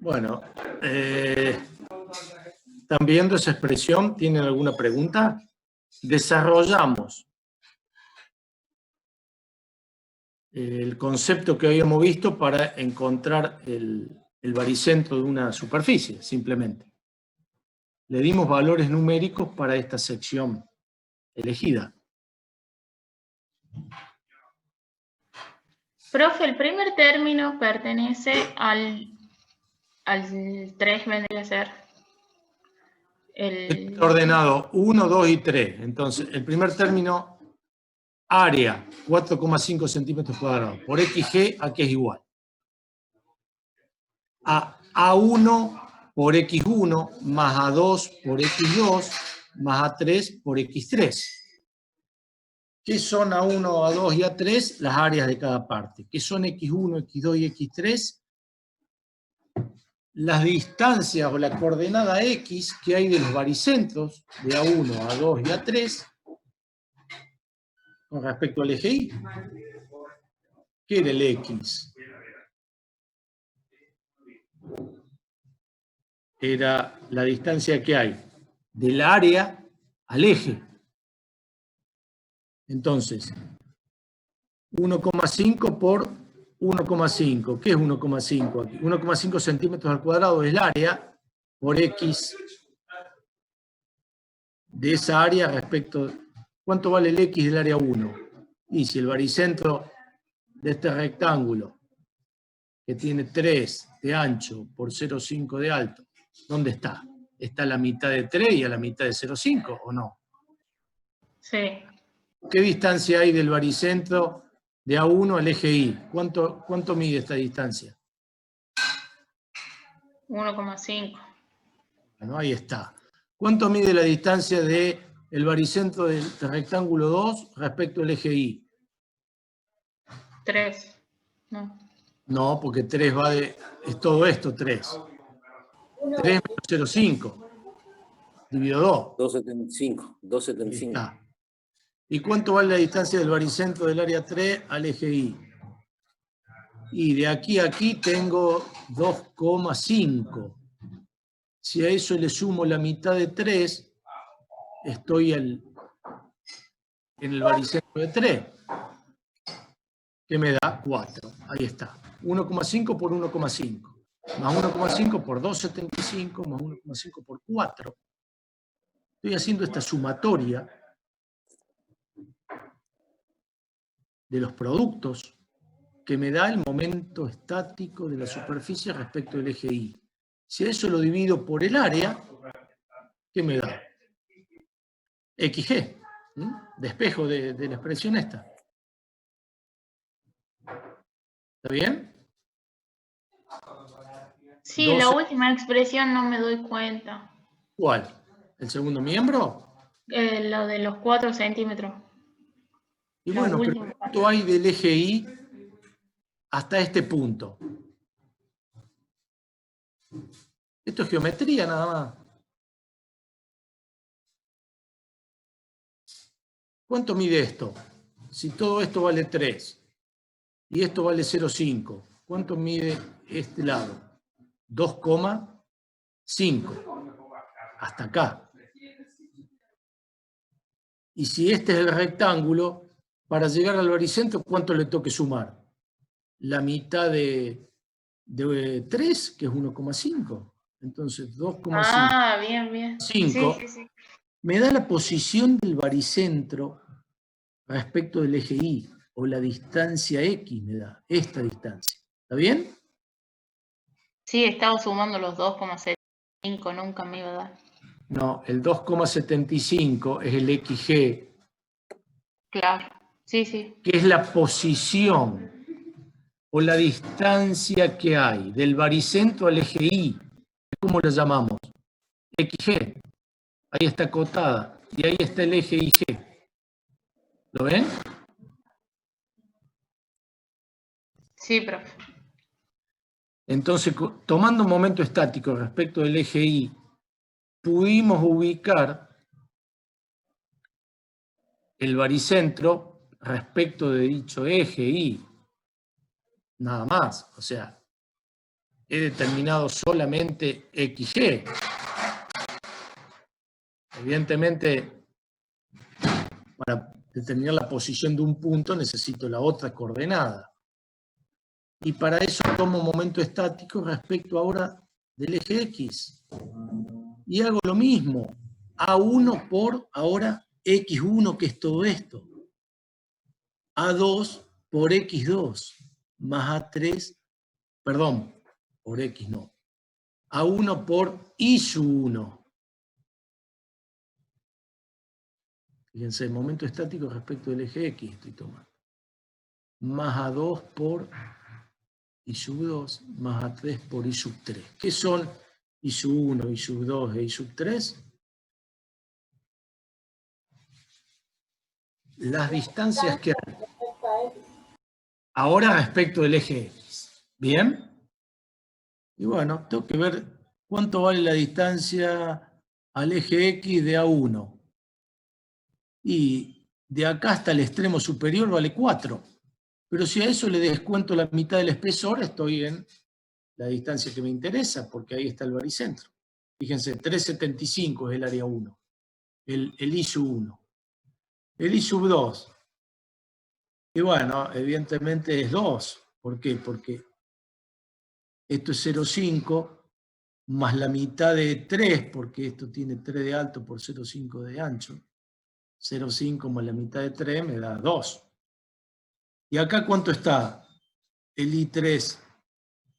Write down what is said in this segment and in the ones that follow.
Bueno, ¿están viendo esa expresión? ¿Tienen alguna pregunta? Desarrollamos el concepto que habíamos visto para encontrar el baricentro de una superficie, simplemente. Le dimos valores numéricos para esta sección elegida. Profe, el primer término pertenece al 3, vendría a ser. Está ordenado 1, 2 y 3. Entonces, el primer término, área, 4,5 centímetros cuadrados. Por XG, ¿a qué es igual? A A1 por X1 más A2 por X2 más A3 por X3. ¿Qué son A1, A2 y A3? Las áreas de cada parte. ¿Qué son X1, X2 y X3? Las distancias o la coordenada X que hay de los baricentros de A1, A2 y A3 con respecto al eje Y. ¿Qué era el X? Era la distancia que hay del área al eje. Entonces, 1,5 por 1,5. ¿Qué es 1,5 aquí? 1,5 centímetros al cuadrado es el área por X de esa área respecto... ¿Cuánto vale el X del área 1? Y si el baricentro de este rectángulo, que tiene 3 de ancho por 0,5 de alto, ¿dónde está? ¿Está a la mitad de 3 y a la mitad de 0,5 o no? Sí. ¿Qué distancia hay del baricentro de A1 al eje Y? ¿Cuánto mide esta distancia? 1,5. Bueno, ahí está. ¿Cuánto mide la distancia del baricentro del rectángulo 2 respecto al eje Y? 3. No. No, porque 3 va de... es todo esto, 3. 3 menos 0,5. Dividido 2. 2,75. 2,75. Ahí está. ¿Y cuánto vale la distancia del baricentro del área 3 al eje Y? Y de aquí a aquí tengo 2,5. Si a eso le sumo la mitad de 3, estoy en el baricentro de 3. ¿Qué me da? 4. Ahí está. 1,5 por 1,5. Más 1,5 por 2,75 más 1,5 por 4. Estoy haciendo esta sumatoria de los productos que me da el momento estático de la superficie respecto del eje Y. Si a eso lo divido por el área, ¿qué me da? XG, despejo de la expresión esta. ¿Está bien? Sí, 12. la última expresión no me doy cuenta. ¿Cuál? ¿El segundo miembro? Lo de los 4 centímetros. Y La bueno, pero última. ¿cuánto hay del eje Y hasta este punto? Esto es geometría nada más. ¿Cuánto mide esto? Si todo esto vale 3 y esto vale 0,5, ¿cuánto mide este lado? 2,5. Hasta acá. Y si este es el rectángulo, para llegar al baricentro, ¿cuánto le tengo que sumar? La mitad de 3, que es 1,5. Entonces, 2,5. Ah, bien, bien. 5 Sí, sí, sí. me da la posición del baricentro respecto del eje Y, o la distancia X me da, esta distancia. ¿Está bien? Sí, estaba sumando los 2,75, nunca me iba a dar. No, el 2,75 es el XG, Claro, sí, sí. que es la posición o la distancia que hay del baricentro al eje Y. ¿Cómo lo llamamos? XG. Ahí está acotada. Y ahí está el eje IG. ¿Lo ven? Sí, profe. Entonces, tomando un momento estático respecto del eje Y, pudimos ubicar el baricentro respecto de dicho eje Y. Nada más. O sea, he determinado solamente XG. Evidentemente, para determinar la posición de un punto necesito la otra coordenada. Y para eso tomo momento estático respecto ahora del eje X. Y hago lo mismo. A1 por ahora X1, que es todo esto. A2 por X2 más A3, perdón, por X no. A1 por I1. Fíjense, el momento estático respecto del eje X estoy tomando. Más A2 por I2 más A3 por I3. ¿Qué son I1, I2 e I3? Las distancias que hay. Ahora respecto del eje X. ¿Bien? Y bueno, tengo que ver cuánto vale la distancia al eje X de A1. Y de acá hasta el extremo superior vale 4. Pero si a eso le descuento la mitad del espesor, estoy en la distancia que me interesa, porque ahí está el baricentro. Fíjense, 3,75 es el área 1, el I1. El I2. Y bueno, evidentemente es 2. ¿Por qué? Porque esto es 0,5 más la mitad de 3, porque esto tiene 3 de alto por 0,5 de ancho. 0,5 más la mitad de 3 me da 2. ¿Y acá cuánto está el I3,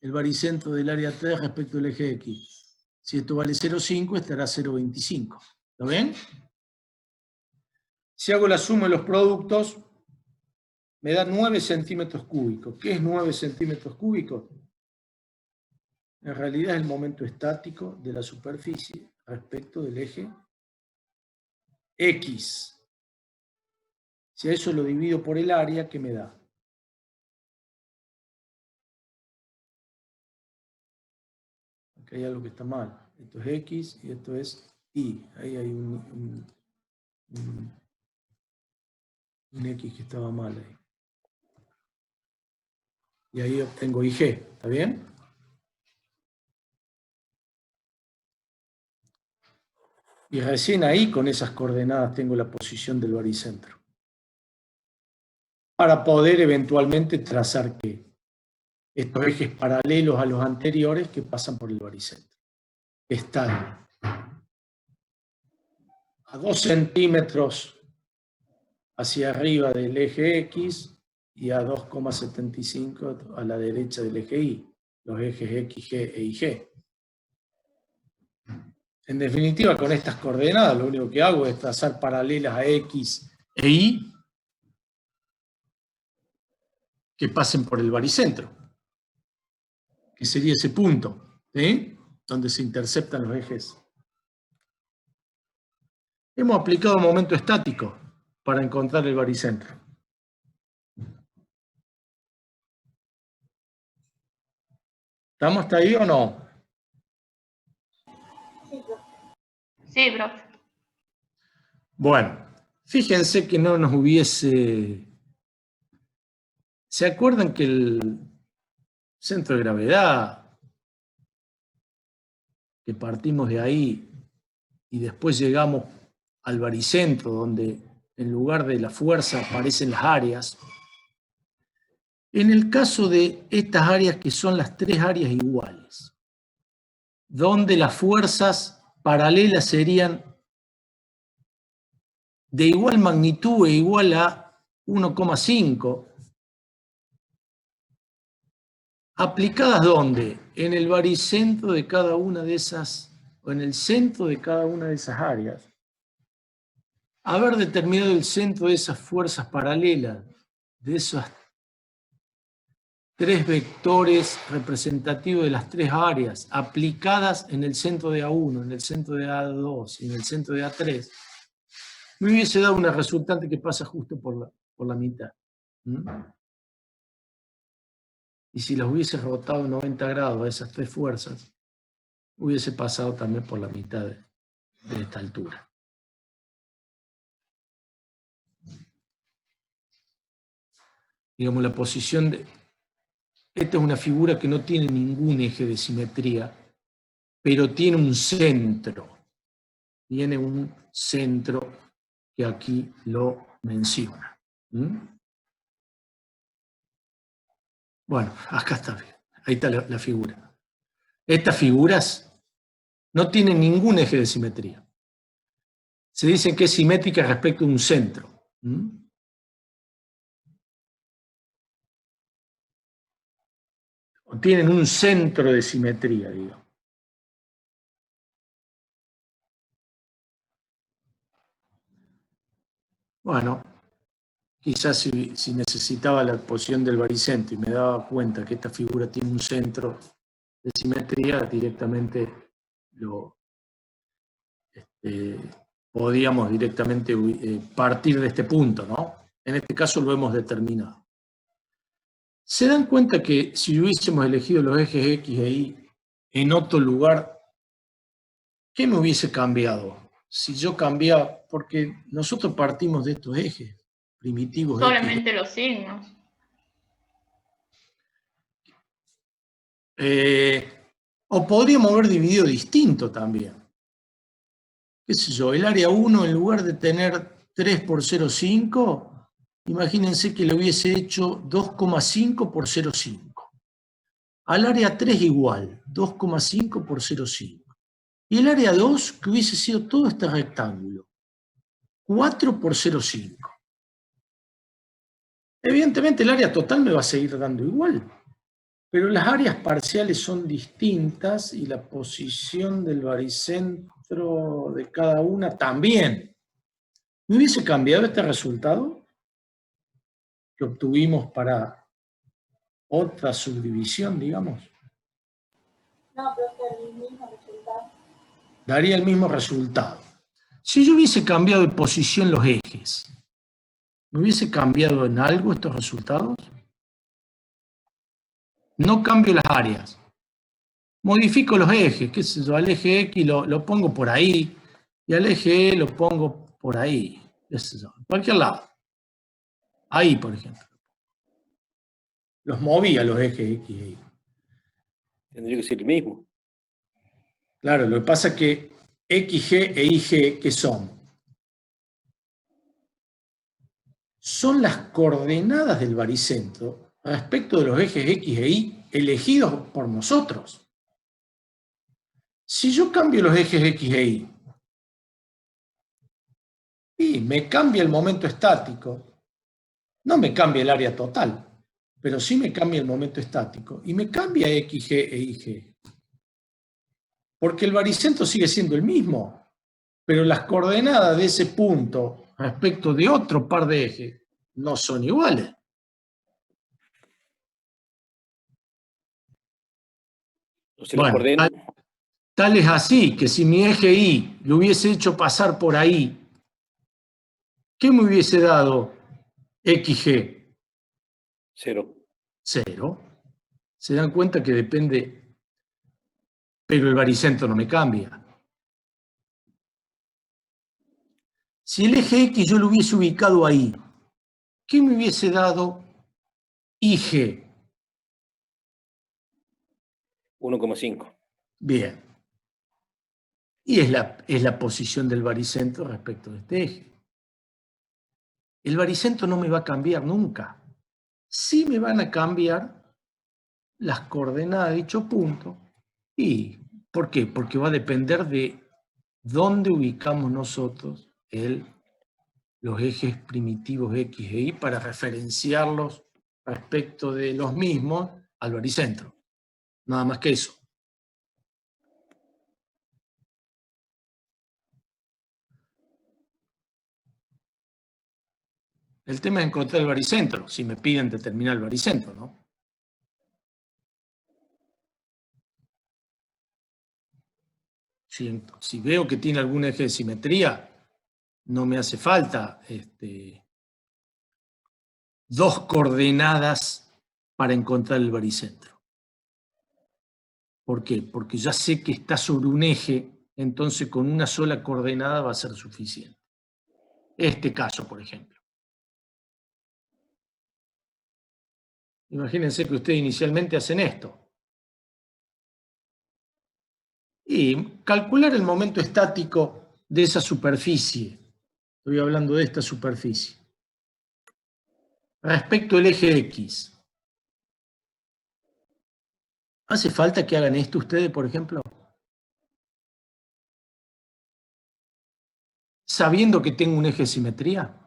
el baricentro del área 3 respecto al eje X? Si esto vale 0,5, estará 0,25. ¿Lo ven? Si hago la suma de los productos, me da 9 centímetros cúbicos. ¿Qué es 9 centímetros cúbicos? En realidad es el momento estático de la superficie respecto del eje X. Si a eso lo divido por el área, ¿qué me da? Aquí hay algo que está mal. Esto es X y esto es Y. Ahí hay un X que estaba mal ahí. Y ahí obtengo IG. ¿Está bien? Y recién ahí, con esas coordenadas, tengo la posición del baricentro. Para poder eventualmente trazar ¿qué? Estos ejes paralelos a los anteriores que pasan por el baricentro. Están a 2 centímetros hacia arriba del eje X y a 2,75 a la derecha del eje Y, los ejes XG e IG. En definitiva, con estas coordenadas lo único que hago es trazar paralelas a X e Y que pasen por el baricentro, que sería ese punto, ¿sí? Donde se interceptan los ejes. Hemos aplicado momento estático para encontrar el baricentro. ¿Estamos hasta ahí o no? Sí, profe. Bueno, fíjense que no nos hubiese... ¿Se acuerdan que el centro de gravedad, que partimos de ahí y después llegamos al baricentro, donde en lugar de la fuerza aparecen las áreas? En el caso de estas áreas, que son las tres áreas iguales, donde las fuerzas paralelas serían de igual magnitud e igual a 1,5, ¿aplicadas dónde? En el baricentro de cada una de esas, o en el centro de cada una de esas áreas. Haber determinado el centro de esas fuerzas paralelas, de esos tres vectores representativos de las tres áreas, aplicadas en el centro de A1, en el centro de A2 y en el centro de A3, me hubiese dado una resultante que pasa justo por la mitad. Y si las hubiese rotado 90 grados a esas tres fuerzas, hubiese pasado también por la mitad de esta altura. Digamos, la posición esta es una figura que no tiene ningún eje de simetría, pero tiene un centro. Tiene un centro que aquí lo menciona. Bueno, acá está bien. Ahí está la figura. Estas figuras no tienen ningún eje de simetría. Se dice que es simétrica respecto a un centro. O tienen un centro de simetría, digamos. Bueno, quizás si necesitaba la posición del baricentro y me daba cuenta que esta figura tiene un centro de simetría, directamente podíamos directamente partir de este punto, ¿no? En este caso lo hemos determinado. ¿Se dan cuenta que si hubiésemos elegido los ejes X e Y en otro lugar, qué me hubiese cambiado? Si yo cambiaba, porque nosotros partimos de estos ejes primitivos. Solamente los signos. O podríamos haber dividido distinto también. ¿Qué sé yo? El área 1, en lugar de tener 3 por 0,5, imagínense que le hubiese hecho 2,5 por 0,5. Al área 3 igual, 2,5 por 0,5. Y el área 2, que hubiese sido todo este rectángulo, 4 por 0,5. Evidentemente el área total me va a seguir dando igual, pero las áreas parciales son distintas y la posición del baricentro de cada una también. ¿Me hubiese cambiado este resultado que obtuvimos para otra subdivisión, digamos? No, pero es el mismo resultado. Daría el mismo resultado. Si yo hubiese cambiado de posición los ejes, ¿me hubiese cambiado en algo estos resultados? No cambio las áreas. Modifico los ejes, qué sé yo, al eje X lo pongo por ahí y al eje E lo pongo por ahí, qué sé yo, en cualquier lado. Ahí, por ejemplo. Los movía los ejes X e Y. Tendría que ser el mismo. Claro, lo que pasa es que XG e IG, ¿qué son? Son las coordenadas del baricentro respecto de los ejes X e Y elegidos por nosotros. Si yo cambio los ejes X e Y y me cambia el momento estático, no me cambia el área total, pero sí me cambia el momento estático y me cambia XG e IG. Porque el baricentro sigue siendo el mismo, pero las coordenadas de ese punto respecto de otro par de ejes no son iguales. Bueno, tal es así que si mi eje Y lo hubiese hecho pasar por ahí, ¿qué me hubiese dado XG? 0. 0. Se dan cuenta que depende, pero el baricentro no me cambia. Si el eje X yo lo hubiese ubicado ahí, ¿qué me hubiese dado IG? 1,5. Bien. Y es la posición del baricentro respecto de este eje. El baricentro no me va a cambiar nunca. Sí me van a cambiar las coordenadas de dicho punto. ¿Y por qué? Porque va a depender de dónde ubicamos nosotros los ejes primitivos X e Y para referenciarlos respecto de los mismos al baricentro. Nada más que eso. El tema es encontrar el baricentro, si me piden determinar el baricentro, ¿no? Si veo que tiene algún eje de simetría, no me hace falta dos coordenadas para encontrar el baricentro. ¿Por qué? Porque ya sé que está sobre un eje, entonces con una sola coordenada va a ser suficiente. Este caso, por ejemplo. Imagínense que ustedes inicialmente hacen esto. Y calcular el momento estático de esa superficie. Estoy hablando de esta superficie. Respecto al eje X. ¿Hace falta que hagan esto ustedes, por ejemplo? Sabiendo que tengo un eje de simetría.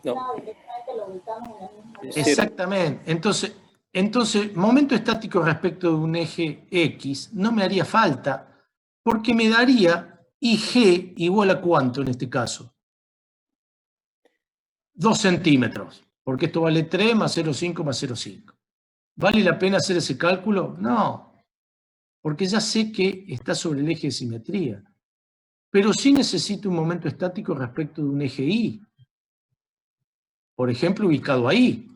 No, Directamente lo ubicamos en la misma. es cero. Exactamente. Entonces, momento estático respecto de un eje X no me haría falta, porque me daría IG igual a ¿cuánto en este caso? 2 centímetros, porque esto vale 3 más 0,5 más 0,5. ¿Vale la pena hacer ese cálculo? No, porque ya sé que está sobre el eje de simetría. Pero sí necesito un momento estático respecto de un eje Y. Por ejemplo, ubicado ahí,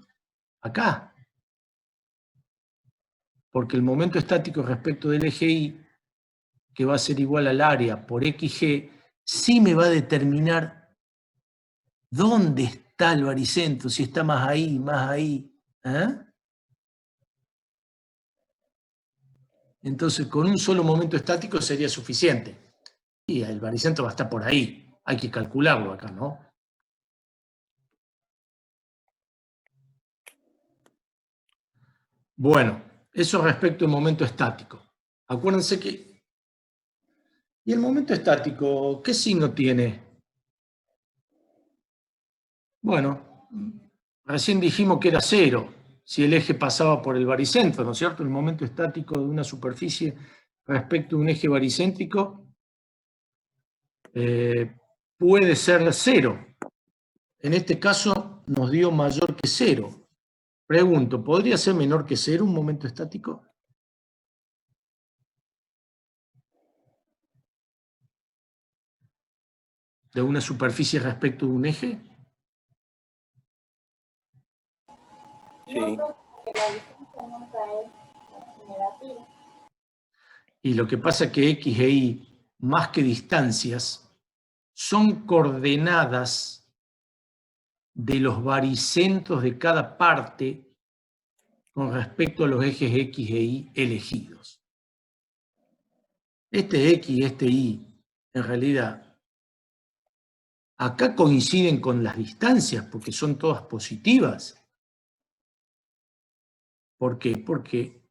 acá. Porque el momento estático respecto del eje Y, que va a ser igual al área por XG, sí me va a determinar dónde está el baricentro, si está más ahí, más ahí. ¿Eh? Entonces, con un solo momento estático sería suficiente. Y el baricentro va a estar por ahí. Hay que calcularlo acá, ¿no? Bueno, eso respecto al momento estático. Acuérdense que... ¿Y el momento estático qué signo tiene? Bueno, recién dijimos que era cero, si el eje pasaba por el baricentro, ¿no es cierto? El momento estático de una superficie respecto a un eje baricéntrico puede ser cero. En este caso nos dio mayor que cero. Pregunto, ¿podría ser menor que cero un momento estático? ¿De una superficie respecto de un eje? Sí. No, porque la distancia nunca es negativa. Y lo que pasa es que X e Y, más que distancias, son coordenadas de los baricentros de cada parte con respecto a los ejes X e Y elegidos. Este X y este Y, en realidad, acá coinciden con las distancias porque son todas positivas. ¿Por qué? Porque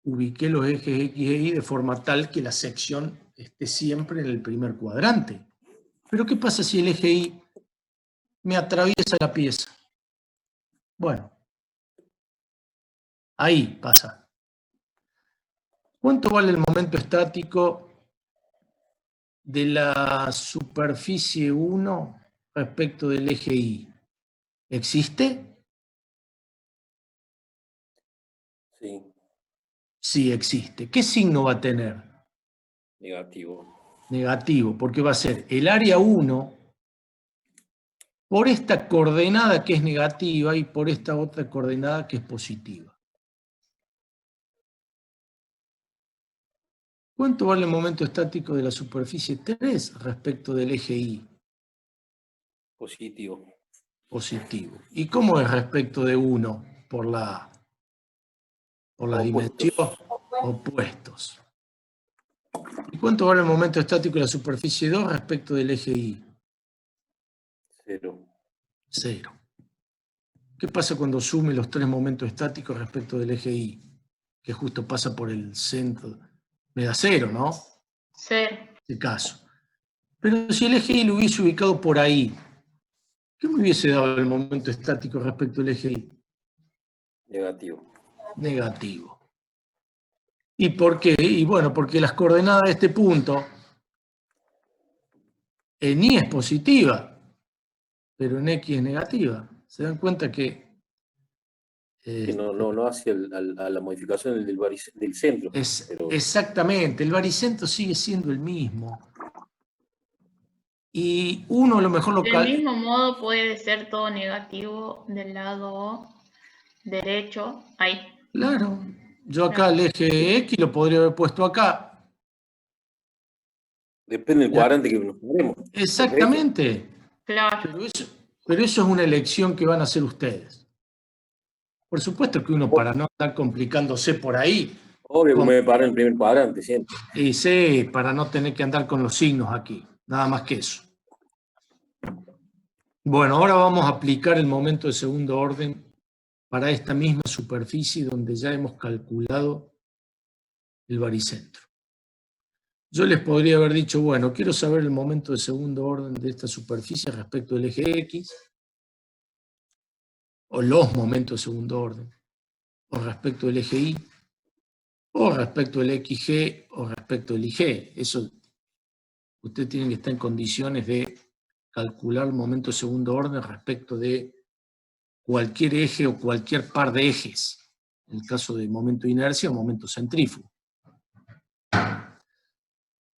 ubiqué los ejes X e Y de forma tal que la sección esté siempre en el primer cuadrante. Pero ¿qué pasa si el eje Y me atraviesa la pieza? Bueno, ahí pasa. ¿Cuánto vale el momento estático de la superficie 1 respecto del eje Y? ¿Existe? Sí, Sí, existe. ¿Qué signo va a tener? negativo. Negativo, porque va a ser el área 1 por esta coordenada que es negativa y por esta otra coordenada que es positiva. ¿Cuánto vale el momento estático de la superficie 3 respecto del eje Y? Positivo. Positivo. ¿Y cómo es respecto de 1 por la Opuestos. dimensión? Opuestos. ¿Y cuánto vale el momento estático de la superficie 2 respecto del eje Y? Cero. 0. ¿Qué pasa cuando sume los 3 momentos estáticos respecto del eje Y? Que justo pasa por el centro. Me da 0, ¿no? 0. En este caso. Pero si el eje Y lo hubiese ubicado por ahí, ¿qué me hubiese dado el momento estático respecto al eje Y? Negativo. Negativo. ¿Y por qué? Y bueno, porque las coordenadas de este punto en Y es positiva, pero en X es negativa. ¿Se dan cuenta que Que no hace a la modificación del centro. Pero exactamente, el baricentro sigue siendo el mismo? Y uno a lo mejor lo Del mismo modo puede ser todo negativo del lado derecho. Ahí. Claro, yo acá el eje X lo podría haber puesto acá. depende del cuadrante que nos ponemos. Exactamente. Claro. Pero Pero eso es una elección que van a hacer ustedes. Por supuesto que uno, para no estar complicándose por ahí... Obvio que me paro en el primer cuadrante siempre. Y sí, para no tener que andar con los signos aquí. Nada más que eso. Bueno, ahora vamos a aplicar el momento de segundo orden para esta misma superficie donde ya hemos calculado el baricentro. Yo les podría haber dicho, bueno, quiero saber el momento de segundo orden de esta superficie respecto del eje X, o los momentos de segundo orden, o respecto del eje Y, o respecto del XG, o respecto del IG. Eso, usted tiene que estar en condiciones de calcular el momento de segundo orden respecto de cualquier eje o cualquier par de ejes, en el caso de momento de inercia o momento centrífugo.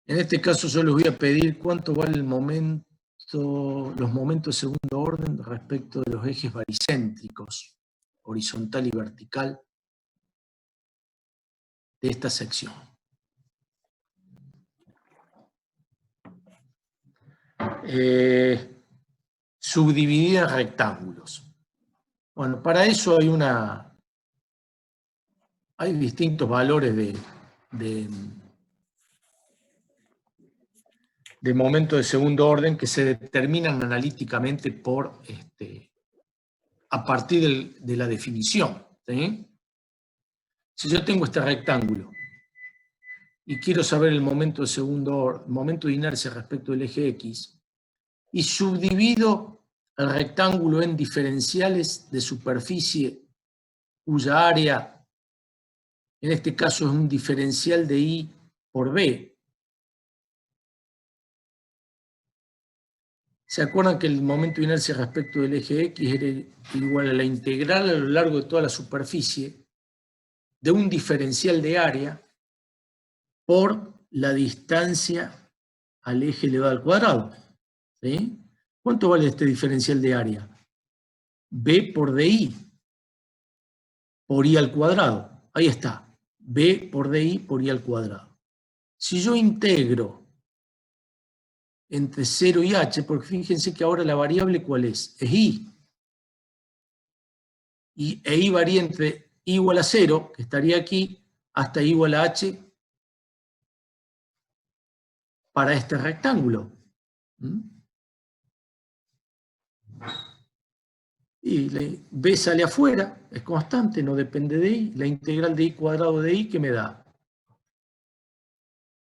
En este caso yo les voy a pedir cuánto vale el momento, los momentos de segundo orden respecto de los ejes baricéntricos, horizontal y vertical, de esta sección. Subdividida en rectángulos. Bueno, para eso hay distintos valores de momento de segundo orden que se determinan analíticamente a partir de la definición. ¿Sí? Si yo tengo este rectángulo y quiero saber el momento de segundo orden, momento de inercia respecto del eje X, y subdivido el rectángulo en diferenciales de superficie cuya área, en este caso es un diferencial de I por B. ¿Se acuerdan que el momento de inercia respecto del eje X era igual a la integral a lo largo de toda la superficie de un diferencial de área por la distancia al eje elevado al cuadrado? ¿Sí? ¿Cuánto vale este diferencial de área? B por DI por I al cuadrado. Ahí está. B por DI por I al cuadrado. Si yo integro entre 0 y h, porque fíjense que ahora la variable ¿cuál es? Es I. E I varía entre I igual a 0, que estaría aquí, hasta I igual a h para este rectángulo. Y B sale afuera, es constante, no depende de I. La integral de I cuadrado de I, ¿qué me da?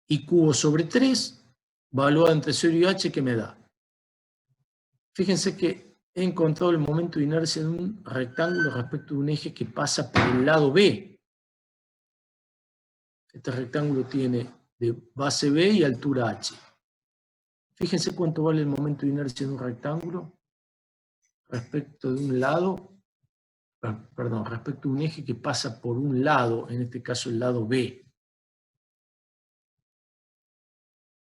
I cubo sobre 3, valuado entre 0 y h, ¿qué me da? Fíjense que he encontrado el momento de inercia de un rectángulo respecto de un eje que pasa por el lado B. Este rectángulo tiene de base B y altura h. Fíjense cuánto vale el momento de inercia de un rectángulo respecto de un lado, perdón, respecto de un eje que pasa por un lado, en este caso el lado B.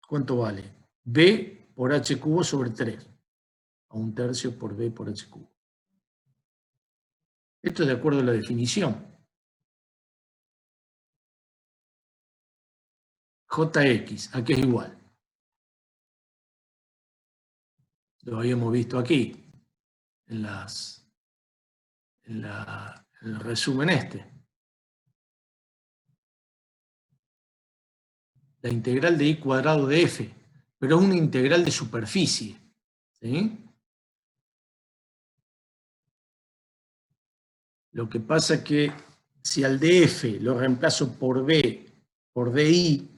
¿Cuánto vale? B por h cubo sobre 3, a 1/3 por B por h cubo. Esto es de acuerdo a la definición. Jx, ¿a qué es igual? Lo habíamos visto aquí, en el resumen este. La integral de I cuadrado de F, pero es una integral de superficie. ¿Sí? Lo que pasa es que si al de F lo reemplazo por B, por DI,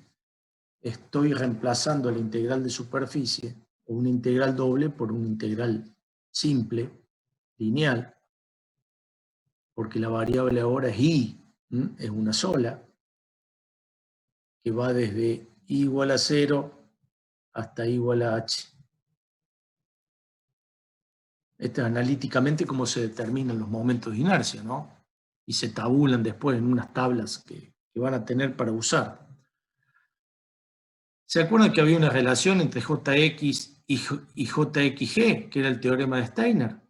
estoy reemplazando la integral de superficie, o una integral doble por una integral simple, lineal, porque la variable ahora es I, es una sola, que va desde I igual a 0 hasta I igual a h. Esto es analíticamente cómo se determinan los momentos de inercia, ¿no? Y se tabulan después en unas tablas que van a tener para usar. ¿Se acuerdan que había una relación entre Jx y Jxg, que era el teorema de Steiner?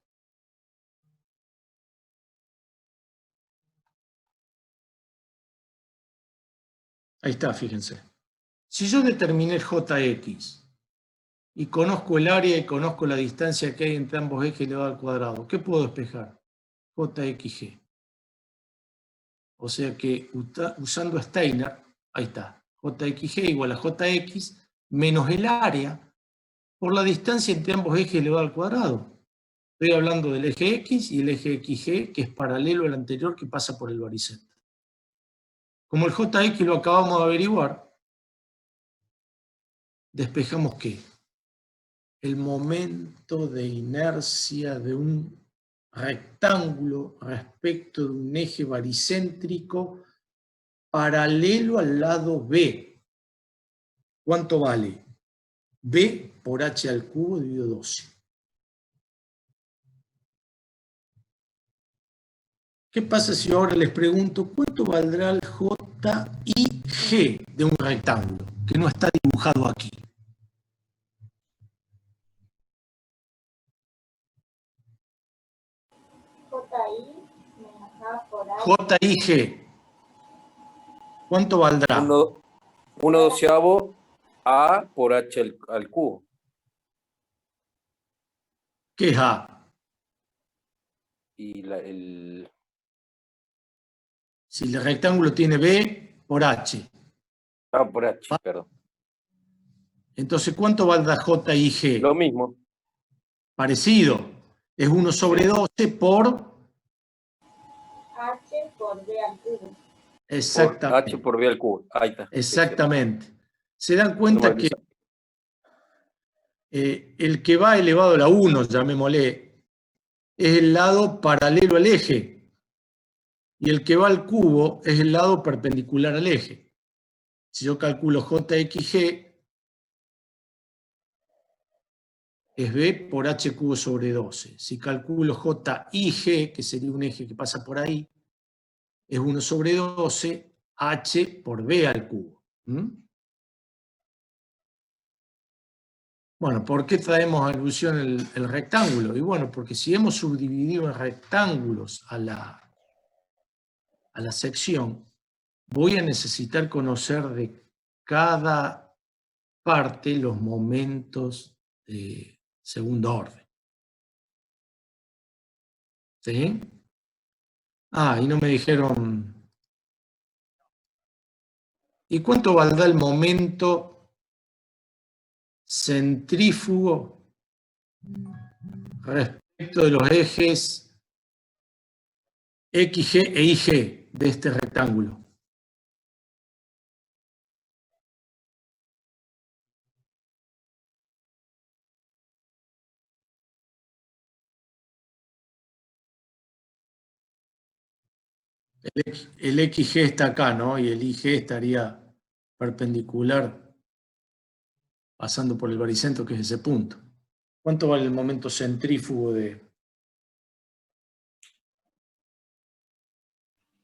Ahí está, fíjense. Si yo determiné Jx y conozco el área y conozco la distancia que hay entre ambos ejes elevado al cuadrado. ¿Qué puedo despejar? JXG. O sea que usando Steiner, ahí está, JXG igual a JX menos el área por la distancia entre ambos ejes elevado al cuadrado. Estoy hablando del eje X y el eje XG, que es paralelo al anterior que pasa por el baricentro. Como el JX lo acabamos de averiguar, despejamos ¿qué? El momento de inercia de un rectángulo respecto de un eje baricéntrico paralelo al lado B. ¿Cuánto vale? B por h al cubo dividido 12. ¿Qué pasa si ahora les pregunto cuánto valdrá el JIG de un rectángulo que no está dibujado aquí? JIG. ¿Cuánto valdrá? 1/12 A por h al cubo. ¿Qué es A? Y Si el rectángulo tiene B por H. Ah, por h, perdón. Entonces, ¿cuánto valdrá JIG? Lo mismo. Parecido. Es 1/12 por... H por B al cubo. Exactamente. H por B al cubo. Ahí está. Exactamente. Se dan cuenta que el que va elevado a la 1, llamémosle, es el lado paralelo al eje. Y el que va al cubo es el lado perpendicular al eje. Si yo calculo JXG, es B por H cubo sobre 12. Si calculo JIG, que sería un eje que pasa por ahí, es 1/12 H por B al cubo. Bueno, ¿por qué traemos a alusión el rectángulo? Y bueno, porque si hemos subdividido en rectángulos a la sección, voy a necesitar conocer de cada parte los momentos de segundo orden. ¿Sí? Ah, y no me dijeron... ¿Y cuánto valdrá el momento centrífugo respecto de los ejes XG e IG de este rectángulo? El XG está acá, ¿no? Y el IG estaría perpendicular pasando por el baricentro, que es ese punto. ¿Cuánto vale el momento centrífugo de...?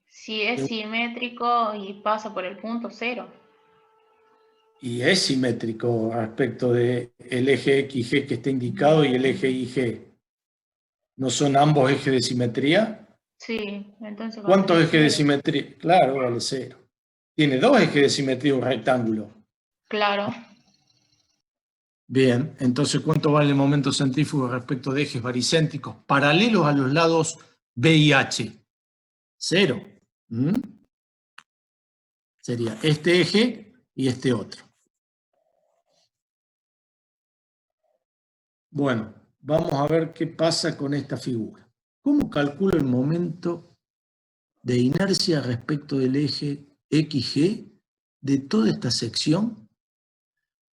Si es simétrico y pasa por el punto 0. Y es simétrico respecto del eje XG que está indicado y el eje IG. ¿No son ambos ejes de simetría? Sí, entonces... ¿Cuántos ejes de simetría? Claro, vale 0. Tiene 2 ejes de simetría un rectángulo. Claro. Bien, entonces ¿cuánto vale el momento centrífugo respecto de ejes baricéntricos paralelos a los lados B y H? 0. Sería este eje y este otro. Bueno, vamos a ver qué pasa con esta figura. ¿Cómo calculo el momento de inercia respecto del eje XG de toda esta sección,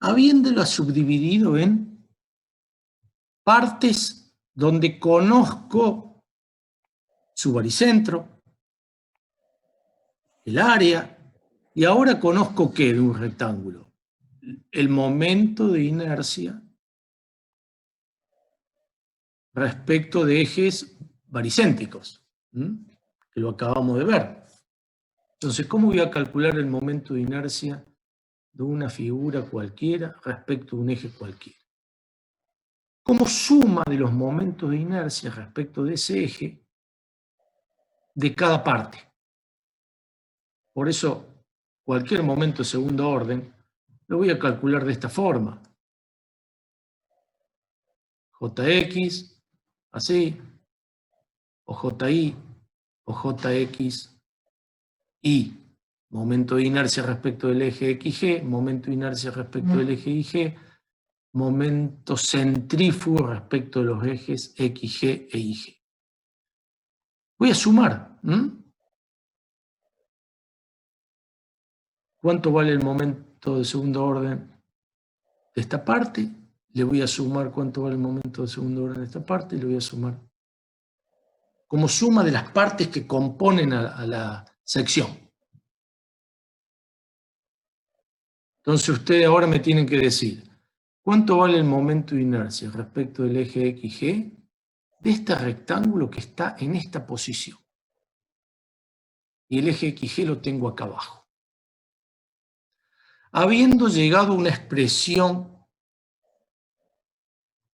habiéndola subdividido en partes donde conozco su baricentro, el área, y ahora conozco ¿qué de un rectángulo? El momento de inercia respecto de ejes baricéntricos, que lo acabamos de ver. Entonces, ¿cómo voy a calcular el momento de inercia de una figura cualquiera respecto de un eje cualquiera? Como suma de los momentos de inercia respecto de ese eje de cada parte. Por eso, cualquier momento de segundo orden lo voy a calcular de esta forma. JX, así, o JI, o JX, Y. Momento de inercia respecto del eje XG, momento de inercia respecto del eje YG, momento centrífugo respecto de los ejes XG e YG. Voy a sumar. ¿Cuánto vale el momento de segundo orden de esta parte? Le voy a sumar cuánto vale el momento de segundo orden de esta parte y le voy a sumar como suma de las partes que componen a la sección. Entonces ustedes ahora me tienen que decir cuánto vale el momento de inercia respecto del eje XG de este rectángulo que está en esta posición. Y el eje XG lo tengo acá abajo. Habiendo llegado a una expresión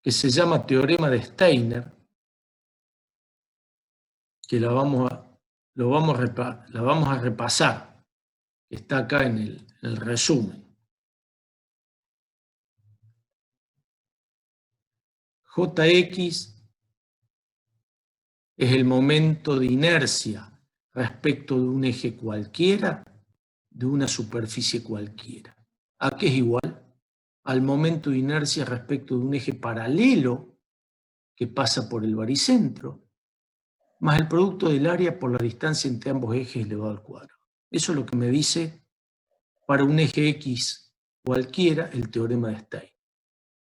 que se llama teorema de Steiner, que la vamos a repasar, que está acá en el resumen. Jx es el momento de inercia respecto de un eje cualquiera, de una superficie cualquiera. ¿A qué es igual? Al momento de inercia respecto de un eje paralelo que pasa por el baricentro, más el producto del área por la distancia entre ambos ejes elevado al cuadrado. Eso es lo que me dice para un eje X cualquiera el teorema de Steiner.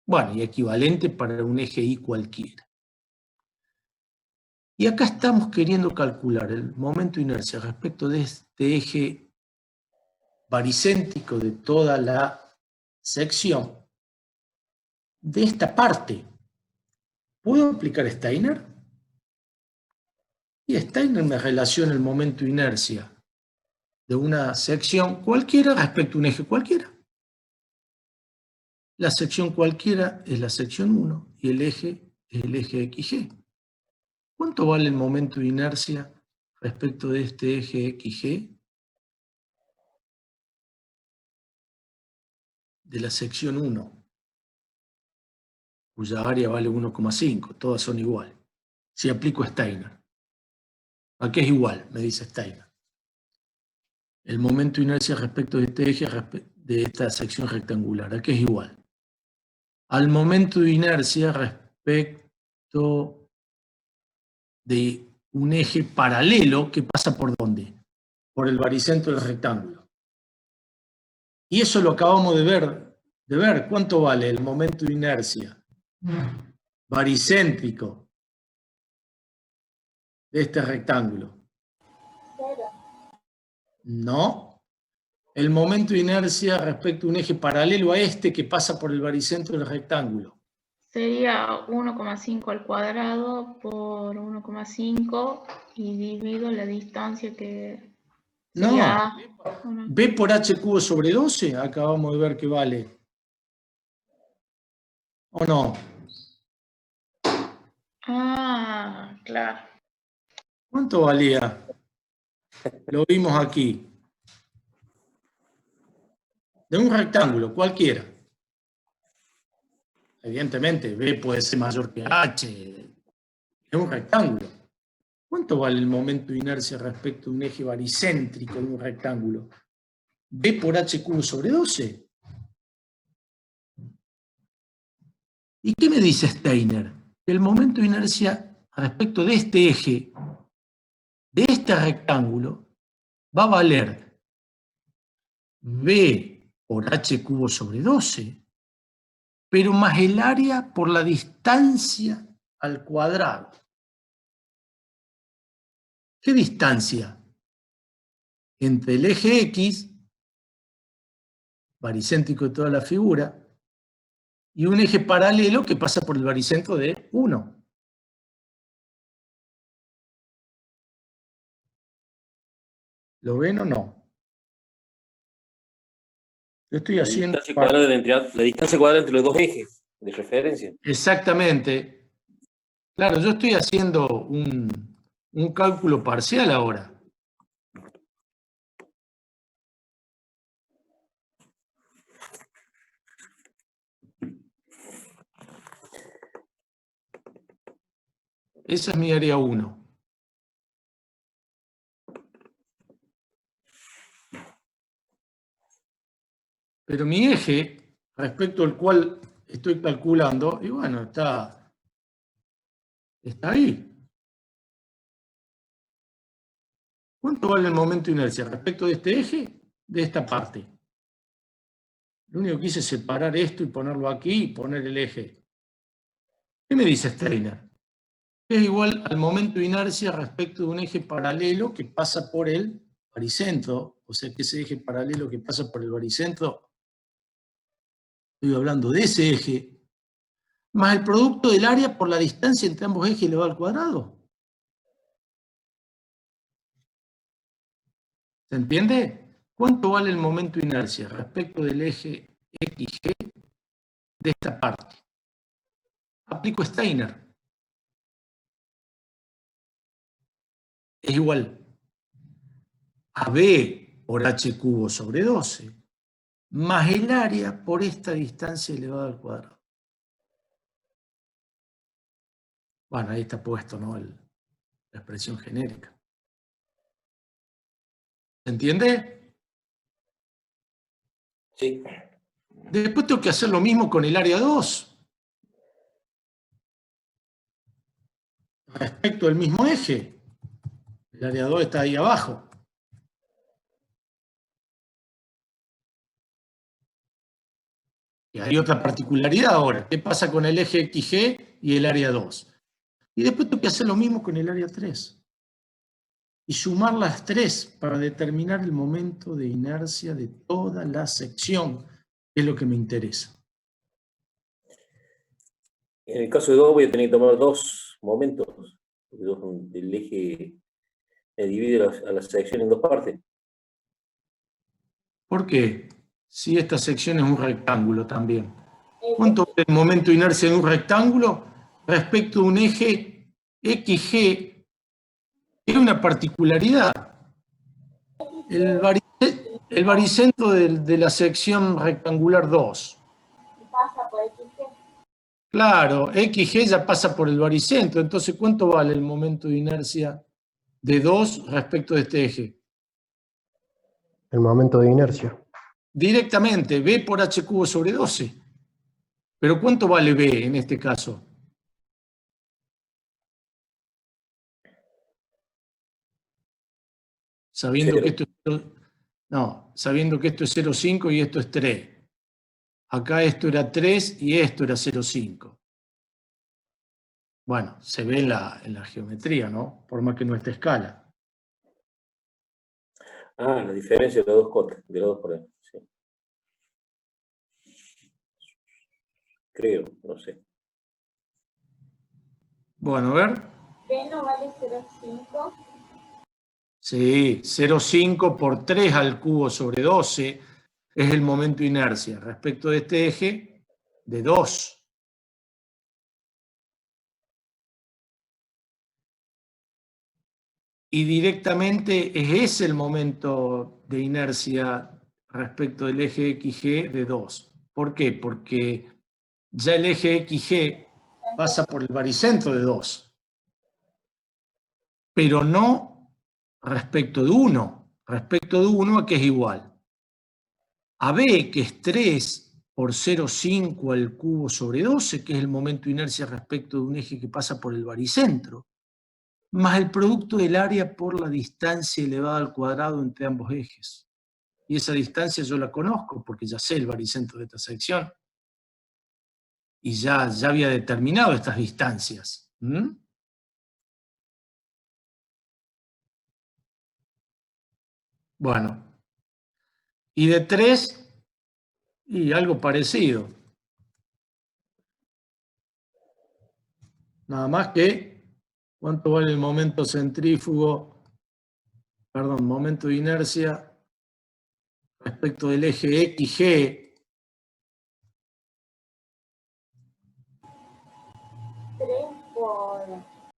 Bueno, y equivalente para un eje Y cualquiera. Y acá estamos queriendo calcular el momento de inercia respecto de este eje baricéntrico de toda la sección de esta parte. ¿Puedo aplicar Steiner? Y Steiner me relaciona el momento de inercia de una sección cualquiera respecto a un eje cualquiera. La sección cualquiera es la sección 1 y el eje es el eje XG. ¿Cuánto vale el momento de inercia respecto de este eje XG de la sección 1, cuya área vale 1,5? Todas son iguales. Si aplico Steiner. ¿A qué es igual? Me dice Steiner. El momento de inercia respecto de este eje, de esta sección rectangular. ¿A qué es igual? Al momento de inercia respecto de un eje paralelo que pasa por ¿dónde? Por el baricentro del rectángulo. Y eso lo acabamos de ver. ¿Cuánto vale el momento de inercia baricéntrico de este rectángulo? 0. No. El momento de inercia respecto a un eje paralelo a este que pasa por el baricentro del rectángulo. Sería 1,5 al cuadrado por 1,5 y divido la distancia que sería No, B por H cubo sobre 12, acabamos de ver que vale. ¿O no? Ah, claro. ¿Cuánto valía? Lo vimos aquí. De un rectángulo, cualquiera. Evidentemente, B puede ser mayor que H. Es un rectángulo. ¿Cuánto vale el momento de inercia respecto a un eje baricéntrico de un rectángulo? B por H cubo sobre 12. ¿Y qué me dice Steiner? El momento de inercia respecto de este eje, de este rectángulo, va a valer B por H cubo sobre 12, pero más el área por la distancia al cuadrado. ¿Qué distancia? Entre el eje X, baricéntrico de toda la figura, y un eje paralelo que pasa por el baricentro de 1. ¿Lo ven o no? Yo estoy haciendo... La distancia cuadrada entre los dos ejes de referencia. Exactamente. Claro, yo estoy haciendo un cálculo parcial ahora. Esa es mi área 1. Pero mi eje, respecto al cual estoy calculando, y bueno, está ahí. ¿Cuánto vale el momento de inercia respecto de este eje? De esta parte. Lo único que hice es separar esto y ponerlo aquí y poner el eje. ¿Qué me dice Steiner? Es igual al momento de inercia respecto de un eje paralelo que pasa por el baricentro. O sea que ese eje paralelo que pasa por el baricentro, estoy hablando de ese eje, más el producto del área por la distancia entre ambos ejes elevado al cuadrado. ¿Se entiende? ¿Cuánto vale el momento de inercia respecto del eje XG de esta parte? Aplico Steiner. Es igual a B por H cubo sobre 12, más el área por esta distancia elevada al cuadrado. Bueno, ahí está puesto, ¿no? La expresión genérica. ¿Se entiende? Sí. Después tengo que hacer lo mismo con el área 2. Respecto del mismo eje. El área 2 está ahí abajo. Y hay otra particularidad ahora. ¿Qué pasa con el eje XG y el área 2? Y después tengo que hacer lo mismo con el área 3. Y sumar las 3 para determinar el momento de inercia de toda la sección, que es lo que me interesa. En el caso de 2 voy a tener que tomar 2 momentos. El eje divide a la sección en 2 partes. ¿Por qué? Si esta sección es un rectángulo también. ¿Cuánto es el momento de inercia de un rectángulo respecto a un eje XG? Es una particularidad. El baricentro de la sección rectangular 2. Pasa por XG. Claro, XG ya pasa por el baricentro. Entonces, ¿cuánto vale el momento de inercia de 2 respecto de este eje? El momento de inercia. Directamente, B por H cubo sobre 12. Pero ¿cuánto vale B en este caso? Sabiendo que esto es 0,5 y esto es 3. Acá esto era 3 y esto era 0,5. Bueno, se ve en la geometría, ¿no? Por más que no esté escala. Ah, la diferencia de las dos cotas, de los dos por ahí. Sí. Creo, no sé. Bueno, a ver. B no vale 0,5. Sí, 0,5 por 3 al cubo sobre 12 es el momento de inercia respecto de este eje de 2. Y directamente es ese el momento de inercia respecto del eje XG de 2. ¿Por qué? Porque ya el eje XG pasa por el baricentro de 2. Pero no respecto de 1. Respecto de 1 a que es igual a B, que es 3 por 0,5 al cubo sobre 12, que es el momento de inercia respecto de un eje que pasa por el baricentro, más el producto del área por la distancia elevada al cuadrado entre ambos ejes. Y esa distancia yo la conozco porque ya sé el baricentro de esta sección. Y ya había determinado estas distancias. Bueno. Y de 3, y algo parecido. Nada más que, ¿cuánto vale el momento centrífugo? Perdón, momento de inercia respecto del eje XG